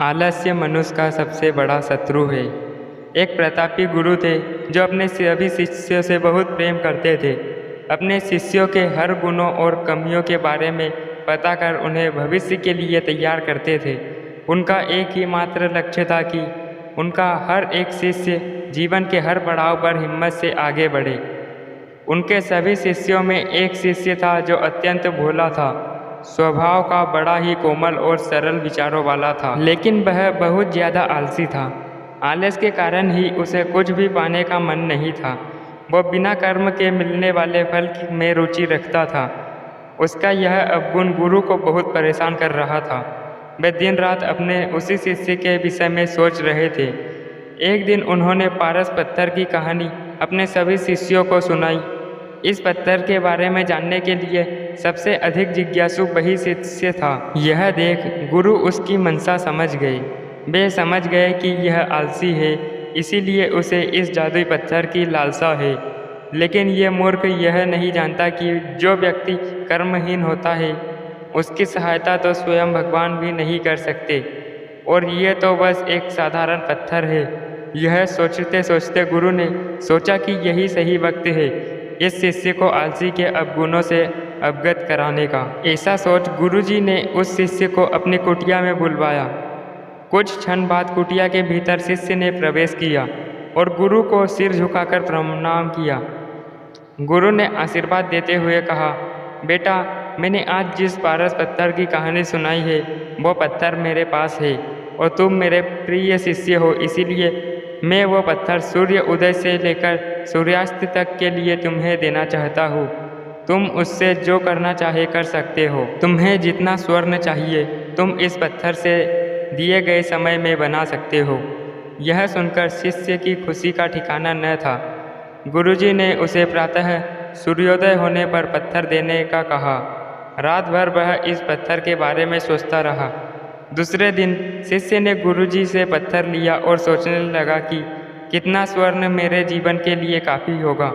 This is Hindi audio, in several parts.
आलस्य मनुष्य का सबसे बड़ा शत्रु है। एक प्रतापी गुरु थे जो अपने सभी शिष्यों से बहुत प्रेम करते थे। अपने शिष्यों के हर गुणों और कमियों के बारे में पता कर उन्हें भविष्य के लिए तैयार करते थे। उनका एक ही मात्र लक्ष्य था कि उनका हर एक शिष्य जीवन के हर पड़ाव पर हिम्मत से आगे बढ़े। उनके सभी शिष्यों में एक शिष्य था जो अत्यंत भोला था, स्वभाव का बड़ा ही कोमल और सरल विचारों वाला था, लेकिन वह बहुत ज़्यादा आलसी था। आलस के कारण ही उसे कुछ भी पाने का मन नहीं था। वह बिना कर्म के मिलने वाले फल में रुचि रखता था। उसका यह अवगुण गुरु को बहुत परेशान कर रहा था। वे दिन रात अपने उसी शिष्य के विषय में सोच रहे थे। एक दिन उन्होंने पारस पत्थर की कहानी अपने सभी शिष्यों को सुनाई। इस पत्थर के बारे में जानने के लिए सबसे अधिक जिज्ञासु वही शिष्य था। यह देख गुरु उसकी मंशा समझ गए। वे समझ गए कि यह आलसी है, इसीलिए उसे इस जादुई पत्थर की लालसा है। लेकिन ये मूर्ख यह नहीं जानता कि जो व्यक्ति कर्महीन होता है उसकी सहायता तो स्वयं भगवान भी नहीं कर सकते, और ये तो बस एक साधारण पत्थर है। यह सोचते सोचते गुरु ने सोचा कि यही सही वक्त है इस शिष्य को आलसी के अवगुणों से अवगत कराने का। ऐसा सोच गुरुजी ने उस शिष्य को अपनी कुटिया में बुलवाया। कुछ क्षण बाद कुटिया के भीतर शिष्य ने प्रवेश किया और गुरु को सिर झुकाकर प्रणाम किया। गुरु ने आशीर्वाद देते हुए कहा, बेटा, मैंने आज जिस पारस पत्थर की कहानी सुनाई है वो पत्थर मेरे पास है और तुम मेरे प्रिय शिष्य हो, इसीलिए मैं वो पत्थर सूर्य उदय से लेकर सूर्यास्त तक के लिए तुम्हें देना चाहता हूँ। तुम उससे जो करना चाहे कर सकते हो। तुम्हें जितना स्वर्ण चाहिए तुम इस पत्थर से दिए गए समय में बना सकते हो। यह सुनकर शिष्य की खुशी का ठिकाना न था। गुरुजी ने उसे प्रातः सूर्योदय होने पर पत्थर देने का कहा। रात भर वह इस पत्थर के बारे में सोचता रहा। दूसरे दिन शिष्य ने गुरुजी से पत्थर लिया और सोचने लगा कि कितना स्वर्ण मेरे जीवन के लिए काफ़ी होगा,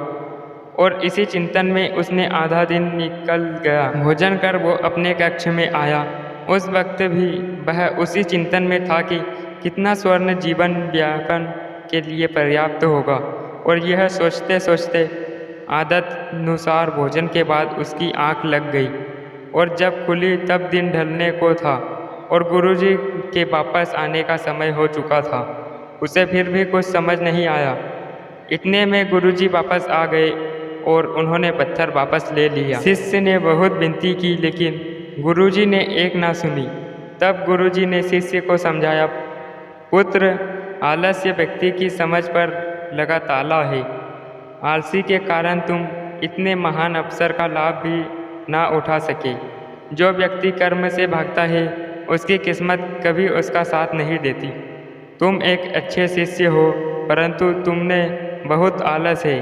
और इसी चिंतन में उसने आधा दिन निकल गया। भोजन कर वो अपने कक्ष में आया। उस वक्त भी वह उसी चिंतन में था कि कितना स्वर्ण जीवन व्यापन के लिए पर्याप्त होगा, और यह सोचते सोचते आदत अनुसार भोजन के बाद उसकी आंख लग गई, और जब खुली तब दिन ढलने को था और गुरुजी के वापस आने का समय हो चुका था। उसे फिर भी कुछ समझ नहीं आया। इतने में गुरुजी वापस आ गए और उन्होंने पत्थर वापस ले लिया। शिष्य ने बहुत विनती की लेकिन गुरुजी ने एक ना सुनी। तब गुरुजी ने शिष्य को समझाया, पुत्र, आलस्य व्यक्ति की समझ पर लगा ताला है। आलसी के कारण तुम इतने महान अवसर का लाभ भी ना उठा सके। जो व्यक्ति कर्म से भागता है उसकी किस्मत कभी उसका साथ नहीं देती। तुम एक अच्छे शिष्य हो, परंतु तुमने बहुत आलस है।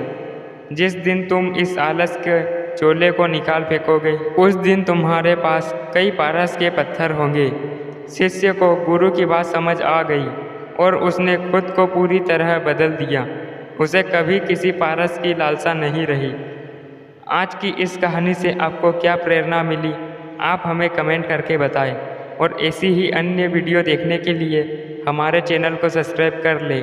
जिस दिन तुम इस आलस के चोले को निकाल फेंकोगे उस दिन तुम्हारे पास कई पारस के पत्थर होंगे। शिष्य को गुरु की बात समझ आ गई और उसने खुद को पूरी तरह बदल दिया। उसे कभी किसी पारस की लालसा नहीं रही। आज की इस कहानी से आपको क्या प्रेरणा मिली, आप हमें कमेंट करके बताएं, और ऐसी ही अन्य वीडियो देखने के लिए हमारे चैनल को सब्सक्राइब कर लें।